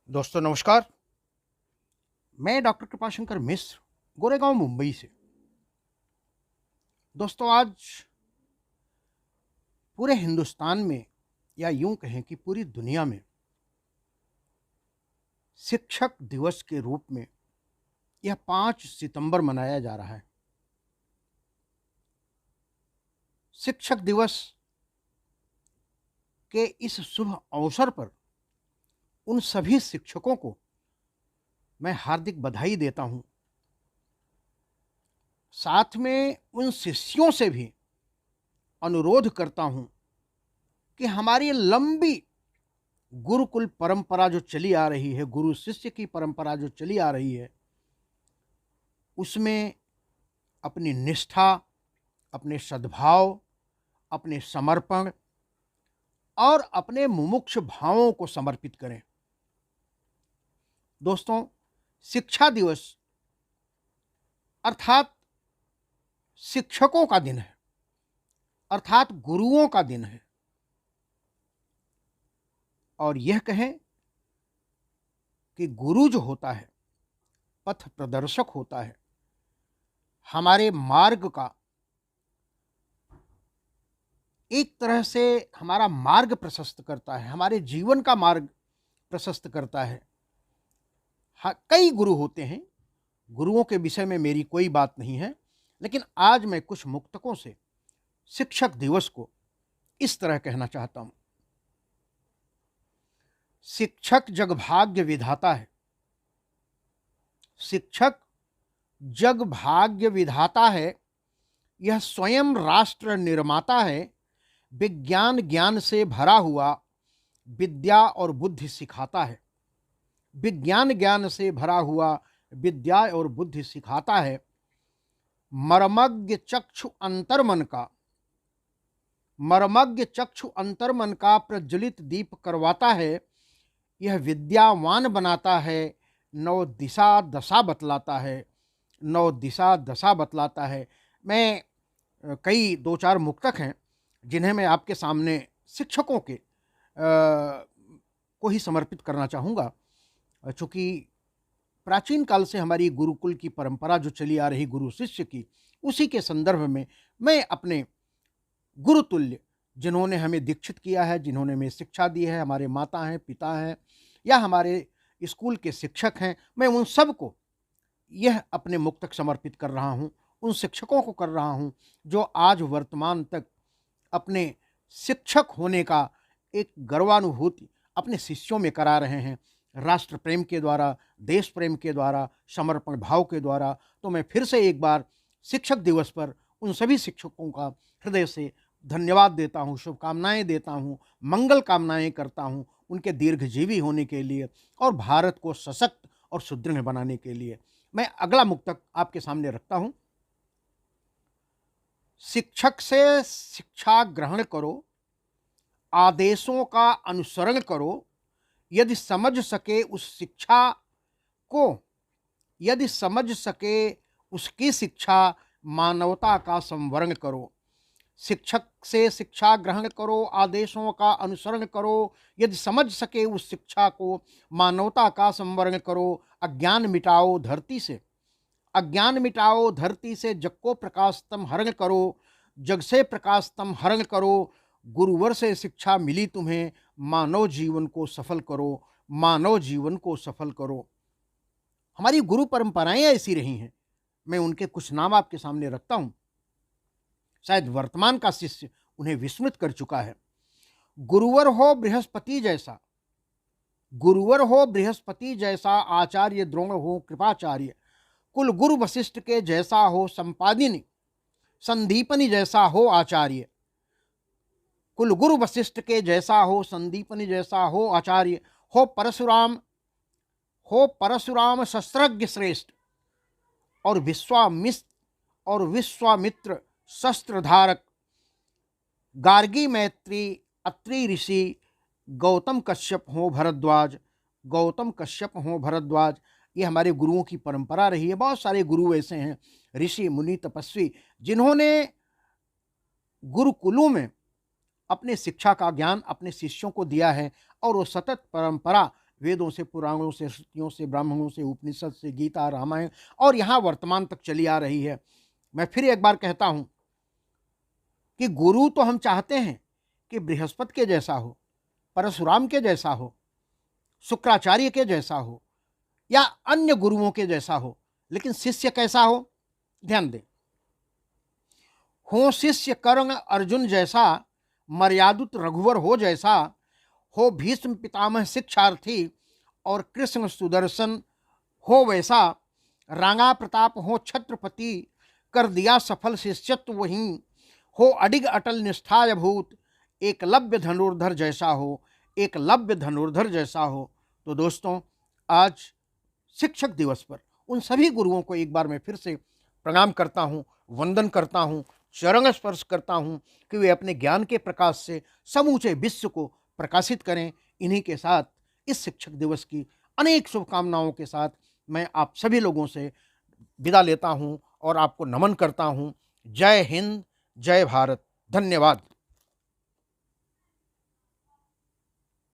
दोस्तों नमस्कार। मैं डॉक्टर कृपाशंकर मिश्र, गोरेगांव मुंबई से। दोस्तों आज पूरे हिंदुस्तान में या यूं कहें कि पूरी दुनिया में शिक्षक दिवस के रूप में यह 5 सितंबर मनाया जा रहा है। शिक्षक दिवस के इस शुभ अवसर पर उन सभी शिक्षकों को मैं हार्दिक बधाई देता हूं। साथ में उन शिष्यों से भी अनुरोध करता हूं कि हमारी लंबी गुरुकुल परंपरा जो चली आ रही है, गुरु शिष्य की परंपरा जो चली आ रही है, उसमें अपनी निष्ठा, अपने सद्भाव, अपने समर्पण और अपने मुमुक्षु भावों को समर्पित करें। दोस्तों, शिक्षा दिवस अर्थात शिक्षकों का दिन है, अर्थात गुरुओं का दिन है। और यह कहें कि गुरु जो होता है, पथ प्रदर्शक होता है, हमारे मार्ग का एक तरह से हमारा मार्ग प्रशस्त करता है, हमारे जीवन का मार्ग प्रशस्त करता है। हाँ, कई गुरु होते हैं, गुरुओं के विषय में मेरी कोई बात नहीं है, लेकिन आज मैं कुछ मुक्तकों से शिक्षक दिवस को इस तरह कहना चाहता हूं। शिक्षक जग भाग्य विधाता है, शिक्षक जग भाग्य विधाता है, यह स्वयं राष्ट्र निर्माता है, विज्ञान ज्ञान से भरा हुआ विद्या और बुद्धि सिखाता है। विज्ञान ज्ञान से भरा हुआ विद्या और बुद्धि सिखाता है। मर्मज्ञ चक्षु अंतर्मन का, मर्मज्ञ चक्षु अंतर्मन का प्रज्वलित दीप करवाता है। यह विद्यावान बनाता है, नौ दिशा दशा बतलाता है, नौ दिशा दशा बतलाता है। मैं कई 2-4 मुक्तक हैं जिन्हें मैं आपके सामने शिक्षकों के को ही समर्पित करना चाहूँगा। चूँकि प्राचीन काल से हमारी गुरुकुल की परंपरा जो चली आ रही गुरु शिष्य की, उसी के संदर्भ में मैं अपने गुरुतुल्य जिन्होंने हमें दीक्षित किया है, जिन्होंने हमें शिक्षा दी है, हमारे माता हैं, पिता हैं या हमारे स्कूल के शिक्षक हैं, मैं उन सब को यह अपने मुक्तक समर्पित कर रहा हूँ। उन शिक्षकों को कर रहा हूँ जो आज वर्तमान तक अपने शिक्षक होने का एक गर्वानुभूति अपने शिष्यों में करा रहे हैं, राष्ट्र प्रेम के द्वारा, देश प्रेम के द्वारा, समर्पण भाव के द्वारा। तो मैं फिर से एक बार शिक्षक दिवस पर उन सभी शिक्षकों का हृदय से धन्यवाद देता हूँ, शुभकामनाएँ देता हूँ, मंगल कामनाएँ करता हूँ उनके दीर्घजीवी होने के लिए और भारत को सशक्त और सुदृढ़ बनाने के लिए। मैं अगला मुक्तक आपके सामने रखता हूँ। शिक्षक से शिक्षा ग्रहण करो, आदेशों का अनुसरण करो, यदि समझ सके उस शिक्षा को, यदि समझ सके उसकी शिक्षा, मानवता का संवरण करो। शिक्षक से शिक्षा ग्रहण करो, आदेशों का अनुसरण करो, यदि समझ सके उस शिक्षा को, मानवता का संवरण करो। अज्ञान मिटाओ धरती से, अज्ञान मिटाओ धरती से, जग को प्रकाश तम हरण करो, जग से प्रकाश तम हरण करो। गुरुवर से शिक्षा मिली तुम्हें, मानव जीवन को सफल करो, मानव जीवन को सफल करो। हमारी गुरु परंपराएं ऐसी रही हैं, मैं उनके कुछ नाम आपके सामने रखता हूं। शायद वर्तमान का शिष्य उन्हें विस्मृत कर चुका है। गुरुवर हो बृहस्पति जैसा, गुरुवर हो बृहस्पति जैसा, आचार्य द्रोण हो कृपाचार्य, कुल गुरु वशिष्ठ के जैसा हो संपादिनी, संदीपनी जैसा हो आचार्य। कुल गुरु वशिष्ठ के जैसा हो संदीपनी जैसा हो आचार्य। हो परशुराम, हो परशुराम शस्त्रज्ञ श्रेष्ठ, और विश्वामित्र शस्त्रधारक। गार्गी मैत्री अत्रि ऋषि, गौतम कश्यप हो भरद्वाज, गौतम कश्यप हो भरद्वाज। ये हमारे गुरुओं की परंपरा रही है। बहुत सारे गुरु ऐसे हैं, ऋषि मुनि तपस्वी, जिन्होंने गुरुकुलों में अपने शिक्षा का ज्ञान अपने शिष्यों को दिया है और वो सतत परंपरा वेदों से, पुराणों से, श्रुतियों से, ब्राह्मणों से, उपनिषद से, गीता, रामायण और यहाँ वर्तमान तक चली आ रही है। मैं फिर एक बार कहता हूँ कि गुरु तो हम चाहते हैं कि बृहस्पति के जैसा हो, परशुराम के जैसा हो, शुक्राचार्य के जैसा हो या अन्य गुरुओं के जैसा हो, लेकिन शिष्य कैसा हो? ध्यान दें, हो शिष्य कर्ण अर्जुन जैसा, मर्यादुत रघुवर हो जैसा, हो भीष्म पितामह शिक्षार्थी और कृष्ण सुदर्शन हो वैसा, रांगा प्रताप हो छत्रपति, कर दिया सफल शिष्यत्व वहीं, हो अडिग अटल निष्ठाय भूत, एकलव्य धनुर्धर जैसा हो, एकलव्य धनुर्धर जैसा हो। तो दोस्तों, आज शिक्षक दिवस पर उन सभी गुरुओं को एक बार मैं फिर से प्रणाम करता हूँ, वंदन करता हूँ, चरण स्पर्श करता हूँ कि वे अपने ज्ञान के प्रकाश से समूचे विश्व को प्रकाशित करें। इन्हीं के साथ इस शिक्षक दिवस की अनेक शुभकामनाओं के साथ मैं आप सभी लोगों से विदा लेता हूँ और आपको नमन करता हूँ। जय हिंद, जय भारत, धन्यवाद।